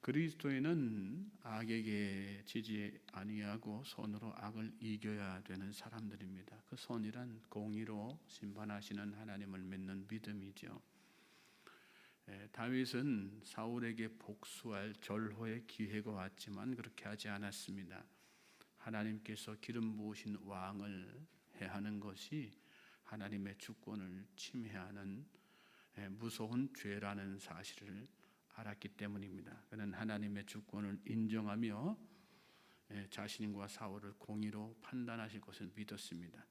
그리스도인은 악에게 지지 아니하고 선으로 악을 이겨야 되는 사람들입니다. 그 선이란 공의로 심판하시는 하나님을 믿는 믿음이죠. 다윗은 사울에게 복수할 절호의 기회가 왔지만 그렇게 하지 않았습니다. 하나님께서 기름 부으신 왕을 해하는 것이 하나님의 주권을 침해하는 무서운 죄라는 사실을 알았기 때문입니다. 그는 하나님의 주권을 인정하며 자신과 사울을 공의로 판단하실 것을 믿었습니다.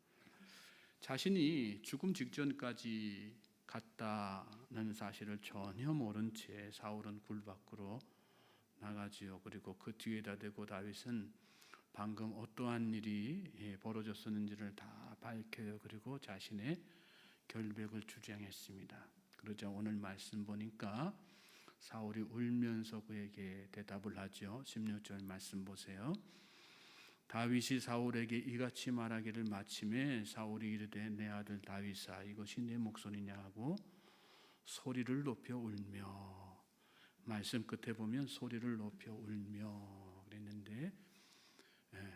자신이 죽음 직전까지 갔다는 사실을 전혀 모른 채 사울은 굴 밖으로 나가지요. 그리고 그 뒤에다 대고 다윗은 방금 어떠한 일이 벌어졌었는지를 다 밝혀요. 그리고 자신의 결백을 주장했습니다. 그러자 오늘 말씀 보니까 사울이 울면서 그에게 대답을 하죠. 16절 말씀 보세요. 다윗이 사울에게 이같이 말하기를 마침에 사울이 이르되 내 아들 다윗아 이것이 내 목소리냐 하고 소리를 높여 울며, 말씀 끝에 보면 소리를 높여 울며 그랬는데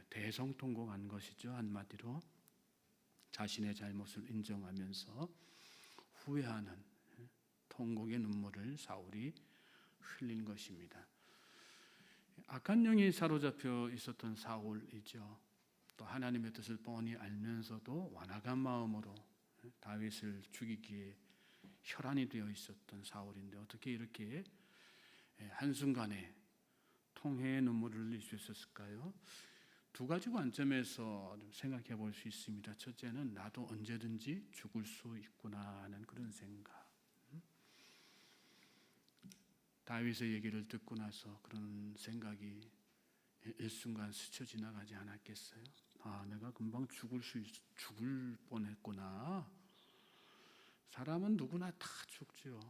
대성통곡한 것이죠. 한마디로 자신의 잘못을 인정하면서 후회하는 통곡의 눈물을 사울이 흘린 것입니다. 악한 영이 사로잡혀 있었던 사울이죠. 또 하나님의 뜻을 뻔히 알면서도 완악한 마음으로 다윗을 죽이기에 혈안이 되어 있었던 사울인데 어떻게 이렇게 한순간에 통회의 눈물을 흘릴 수 있었을까요? 두 가지 관점에서 좀 생각해 볼 수 있습니다. 첫째는 나도 언제든지 죽을 수 있구나 하는 그런 생각. 다윗의 얘기를 듣고 나서 그런 생각이 일순간 스쳐 지나가지 않았겠어요? 아, 내가 금방 죽을 뻔했구나. 사람은 누구나 다 죽죠.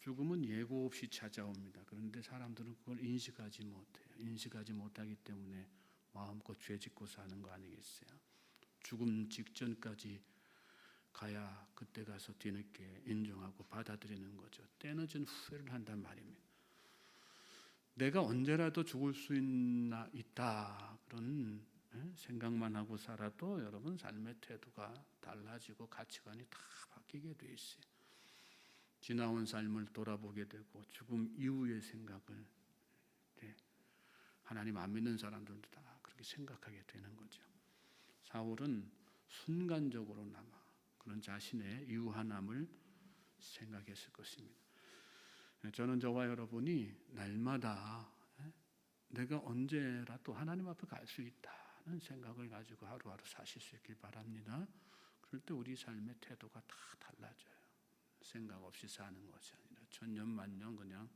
죽음은 예고 없이 찾아옵니다. 그런데 사람들은 그걸 인식하지 못해요. 인식하지 못하기 때문에 마음껏 죄짓고 사는 거 아니겠어요? 죽음 직전까지 가야 그때 가서 뒤늦게 인정하고 받아들이는 거죠. 때늦은 후회를 한단 말입니다. 내가 언제라도 죽을 수 있다 그런 생각만 하고 살아도 여러분 삶의 태도가 달라지고 가치관이 다 바뀌게 돼 있어요. 지나온 삶을 돌아보게 되고 죽음 이후의 생각을 하나님 안 믿는 사람들도 다 그렇게 생각하게 되는 거죠. 사울은 순간적으로나마 그런 자신의 유한함을 생각했을 것입니다. 저는 저와 여러분이 날마다 내가 언제라도 하나님 앞에 갈 수 있다는 생각을 가지고 하루하루 사실 수 있길 바랍니다. 그럴 때 우리 삶의 태도가 다 달라져요. 생각 없이 사는 것이 아니라 천년만년 그냥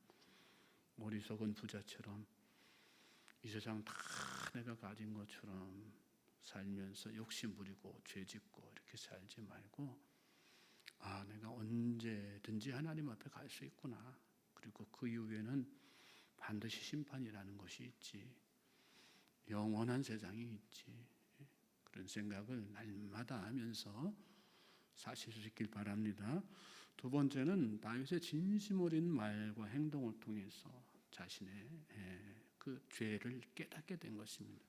어리석은 부자처럼 이 세상 다 내가 가진 것처럼 살면서 욕심 부리고 죄짓고 이렇게 살지 말고 아, 내가 언제든지 하나님 앞에 갈 수 있구나. 그리고 그 이후에는 반드시 심판이라는 것이 있지. 영원한 세상이 있지. 그런 생각을 날마다 하면서 사실 수 있길 바랍니다. 두 번째는 다윗의 진심 어린 말과 행동을 통해서 자신의 그 죄를 깨닫게 된 것입니다.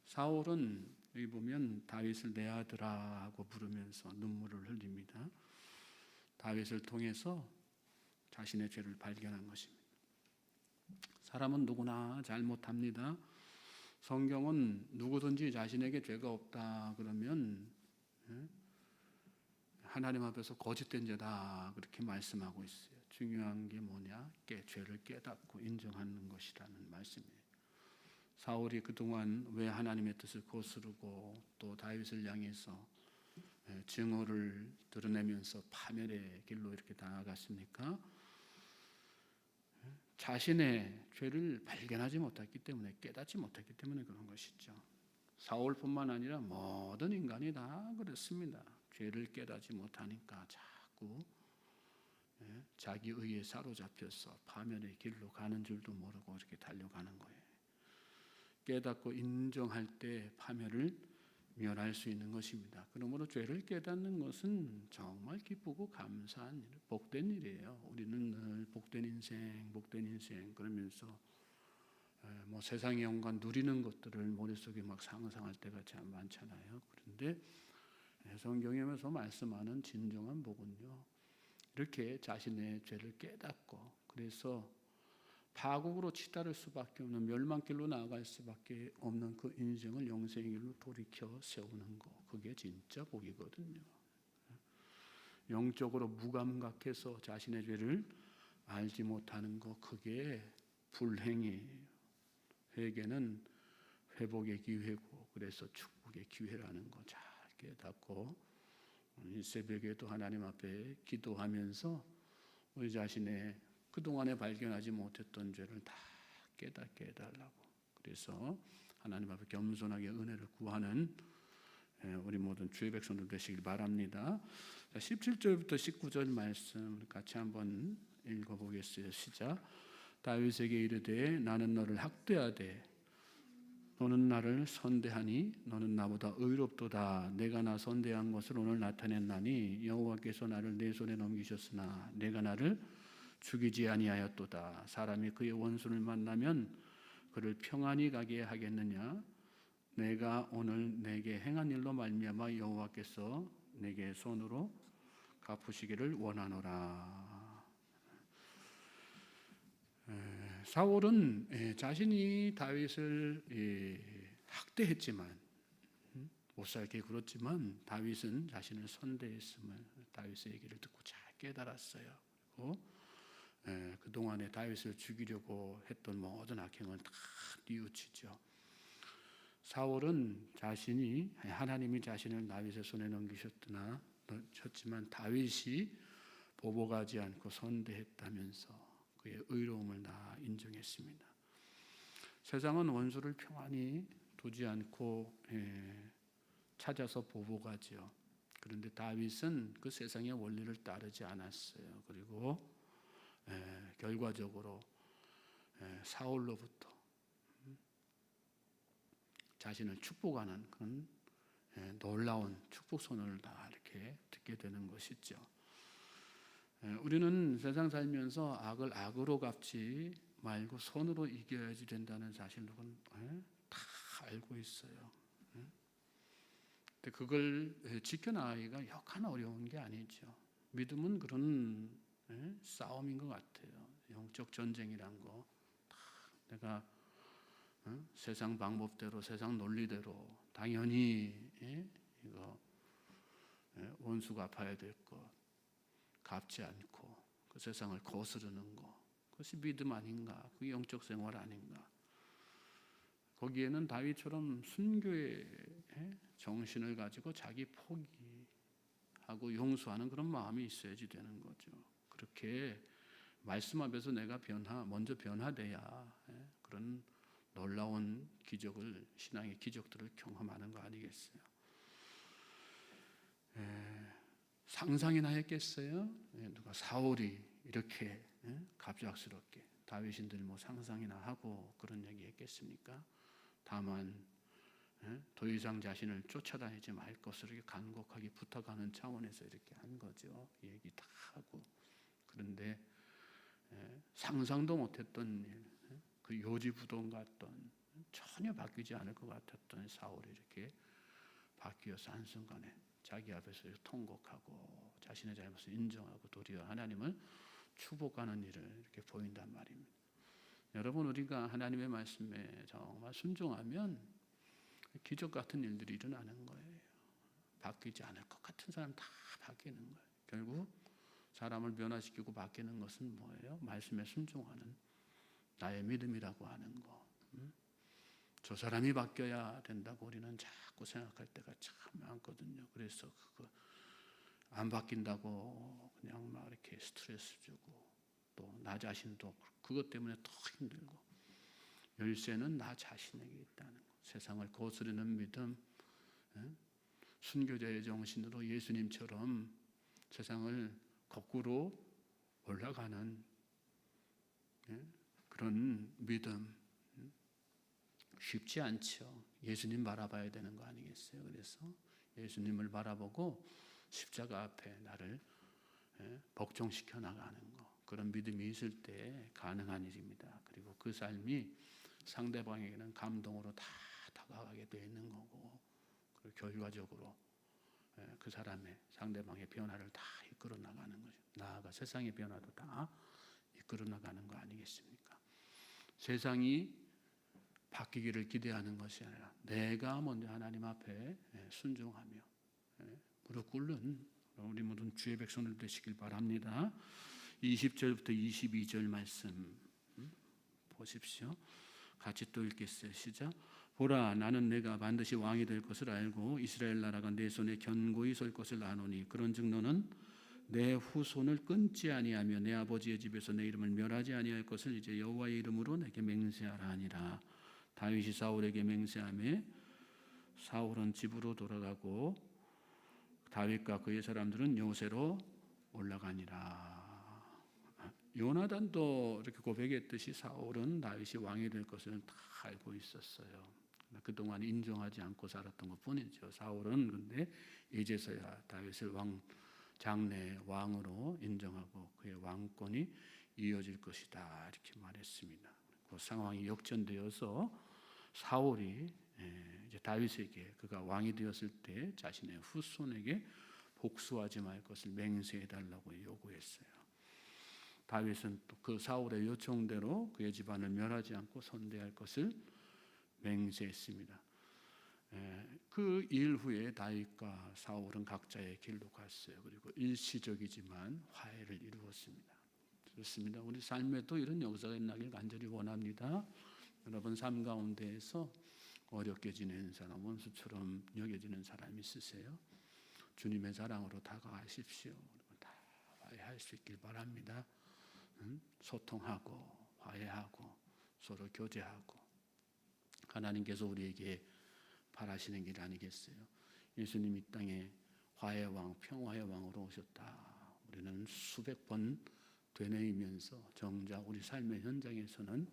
사울은 여기 보면 다윗을 내 아들아 하고 부르면서 눈물을 흘립니다. 다윗을 통해서 자신의 죄를 발견한 것입니다. 사람은 누구나 잘못합니다. 성경은 누구든지 자신에게 죄가 없다 그러면 하나님 앞에서 거짓된 죄다 그렇게 말씀하고 있어요. 중요한 게 뭐냐? 죄를 깨닫고 인정하는 것이라는 말씀이에요. 사울이 그동안 왜 하나님의 뜻을 거스르고 또 다윗을 향해서 증오를 드러내면서 파멸의 길로 이렇게 나아갔습니까? 자신의 죄를 발견하지 못했기 때문에, 깨닫지 못했기 때문에 그런 것이죠. 사울뿐만 아니라 모든 인간이 다 그렇습니다. 죄를 깨닫지 못하니까 자꾸 자기 의에 사로잡혀서 파멸의 길로 가는 줄도 모르고 이렇게 달려가는 거예요. 깨닫고 인정할 때 파멸을 면할 수 있는 것입니다. 그러므로 죄를 깨닫는 것은 정말 기쁘고 감사한 일, 복된 일이에요. 우리는 늘 복된 인생 그러면서 뭐 세상의 영광 누리는 것들을 머릿속에 막 상상할 때가 참 많잖아요. 그런데 성경에서 말씀하는 진정한 복은요, 이렇게 자신의 죄를 깨닫고 그래서 파국으로 치달을 수밖에 없는 멸망길로 나아갈 수밖에 없는 그 인생을 영생의 길로 돌이켜 세우는 거, 그게 진짜 복이거든요. 영적으로 무감각해서 자신의 죄를 알지 못하는 거, 그게 불행이에요. 회개는 회복의 기회고 그래서 축복의 기회라는 거 잘 깨닫고 이 새벽에도 하나님 앞에 기도하면서 우리 자신의 그동안에 발견하지 못했던 죄를 다 깨닫게 해달라고, 그래서 하나님 앞에 겸손하게 은혜를 구하는 우리 모든 주의 백성들 되시길 바랍니다. 17절부터 19절 말씀 같이 한번 읽어보겠어요. 시작. 다윗에게 이르되 나는 너를 학대하되 너는 나를 선대하니 너는 나보다 의롭도다. 내가 나 선대한 것을 오늘 나타냈나니 여호와께서 나를 내 손에 넘기셨으나 내가 나를 죽이지 아니하였도다. 사람이 그의 원수를 만나면 그를 평안히 가게 하겠느냐? 내가 오늘 내게 행한 일로 말미암아 여호와께서 내게 손으로 갚으시기를 원하노라. 사울은 자신이 다윗을 학대했지만 못살게 굴었지만 다윗은 자신을 선대했음을 다윗의 얘기를 듣고 잘 깨달았어요. 그리고 그동안에 다윗을 죽이려고 했던 모든 악행을 다 뉘우치죠. 사울은 자신이 하나님이 자신을 다윗의 손에 넘기셨지만 다윗이 보복하지 않고 선대했다면서 그의 의로움을 다 인정했습니다. 세상은 원수를 평안히 두지 않고 찾아서 보복하지요. 그런데 다윗은 그 세상의 원리를 따르지 않았어요. 그리고 결과적으로 사울로부터 자신을 축복하는 그런 놀라운 축복 선언을 다 이렇게 듣게 되는 것이죠. 우리는 세상 살면서 악을 악으로 갚지 말고 선으로 이겨야지 된다는 사실은 다 알고 있어요. 근데 그걸 지켜나가기가 역한 어려운 게 아니죠. 믿음은 그런 싸움인 것 같아요. 영적 전쟁이란 거. 내가 세상 방법대로, 세상 논리대로 당연히 이거 원수 갚아야 될 것 갚지 않고 그 세상을 거스르는 것, 그것이 믿음 아닌가? 그게 영적 생활 아닌가? 거기에는 다윗처럼 순교의 정신을 가지고 자기 포기하고 용서하는 그런 마음이 있어야지 되는 거죠. 그렇게 말씀 앞에서 내가 먼저 변화돼야 그런 놀라운 기적을, 신앙의 기적들을 경험하는 거 아니겠어요? 상상이나 했겠어요? 누가 사울이 이렇게 갑작스럽게 다윗인들 뭐 상상이나 하고 그런 얘기 했겠습니까? 다만 더 이상 자신을 쫓아다니지 말 것을 이렇게 간곡하게 부탁하는 차원에서 이렇게 한 거죠. 얘기 다 하고. 그런데 상상도 못했던 일, 그 요지부동 같던 전혀 바뀌지 않을 것 같았던 사울이 이렇게 바뀌어서 한순간에 자기 앞에서 통곡하고 자신의 잘못을 인정하고 도리어 하나님을 축복하는 일을 이렇게 보인단 말입니다. 여러분, 우리가 하나님의 말씀에 정말 순종하면 기적 같은 일들이 일어나는 거예요. 바뀌지 않을 것 같은 사람 다 바뀌는 거예요. 결국 사람을 변화시키고 바뀌는 것은 뭐예요? 말씀에 순종하는 나의 믿음이라고 하는 거. 저 사람이 바뀌어야 된다고 우리는 자꾸 생각할 때가 참 많거든요. 그래서 그거 안 바뀐다고 그냥 막 이렇게 스트레스 주고 또 나 자신도 그것 때문에 더 힘들고, 열쇠는 나 자신에게 있다는 거. 세상을 거스르는 믿음, 순교자의 정신으로 예수님처럼 세상을 거꾸로 올라가는 그런 믿음, 쉽지 않죠. 예수님 바라봐야 되는 거 아니겠어요? 그래서 예수님을 바라보고 십자가 앞에 나를 복종시켜 나가는 거, 그런 믿음이 있을 때 가능한 일입니다. 그리고 그 삶이 상대방에게는 감동으로 다 다가가게 되어 있는 거고, 그리고 결과적으로 그 사람의 상대방의 변화를 다 이끌어 나가는 거죠. 나아가 세상의 변화도 다 이끌어 나가는 거 아니겠습니까? 세상이 바뀌기를 기대하는 것이 아니라 내가 먼저 하나님 앞에 순종하며 무릎 꿇는 우리 모든 주의 백성들 되시길 바랍니다. 20절부터 22절 말씀 보십시오. 같이 또 읽겠어요. 시작. 보라, 나는 내가 반드시 왕이 될 것을 알고 이스라엘 나라가 내 손에 견고히 설 것을 아노니 그런즉 너는 내 후손을 끊지 아니하며 내 아버지의 집에서 내 이름을 멸하지 아니할 것을 이제 여호와의 이름으로 내게 맹세하라 하니라. 다윗이 사울에게 맹세하며 사울은 집으로 돌아가고 다윗과 그의 사람들은 요새로 올라가니라. 요나단도 이렇게 고백했듯이 사울은 다윗이 왕이 될 것을 다 알고 있었어요. 그동안 인정하지 않고 살았던 것 뿐이죠. 사울은 근데 이제서야 다윗을 장래 왕으로 인정하고 그의 왕권이 이어질 것이다 이렇게 말했습니다. 그 상황이 역전되어서 사울이 이제 다윗에게 그가 왕이 되었을 때 자신의 후손에게 복수하지 말 것을 맹세해 달라고 요구했어요. 다윗은 또 그 사울의 요청대로 그의 집안을 멸하지 않고 선대할 것을 맹세했습니다. 그 일 후에 다윗과 사울은 각자의 길로 갔어요. 그리고 일시적이지만 화해를 이루었습니다. 그렇습니다. 우리 삶에도 이런 역사가 있나길 간절히 원합니다. 여러분 삶 가운데에서 어렵게 지내는 사람, 원수처럼 여겨지는 사람 있으세요? 주님의 사랑으로 다가가십시오. 다 화해할 수 있길 바랍니다. 소통하고 화해하고 서로 교제하고 하나님께서 우리에게 바라시는 길 아니겠어요? 예수님 이 땅에 화해의 왕, 평화의 왕으로 오셨다. 우리는 수백 번 되뇌이면서 정작 우리 삶의 현장에서는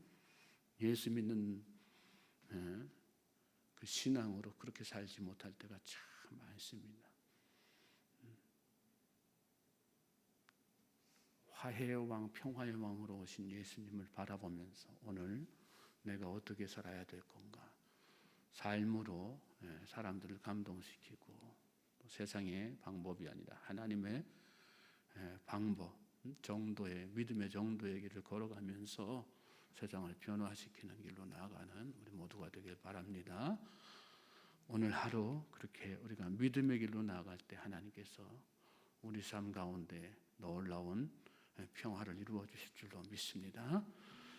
예수 믿는 그 신앙으로 그렇게 살지 못할 때가 참 많습니다. 화해의 왕, 평화의 왕으로 오신 예수님을 바라보면서 오늘 내가 어떻게 살아야 될 건가? 삶으로 사람들을 감동시키고 또 세상의 방법이 아니라 하나님의 방법, 정도의 믿음의 정도의 길을 걸어가면서 세상을 변화시키는 길로 나아가는 우리 모두가 되길 바랍니다. 오늘 하루 그렇게 우리가 믿음의 길로 나아갈 때 하나님께서 우리 삶 가운데 놀라운 평화를 이루어 주실 줄로 믿습니다.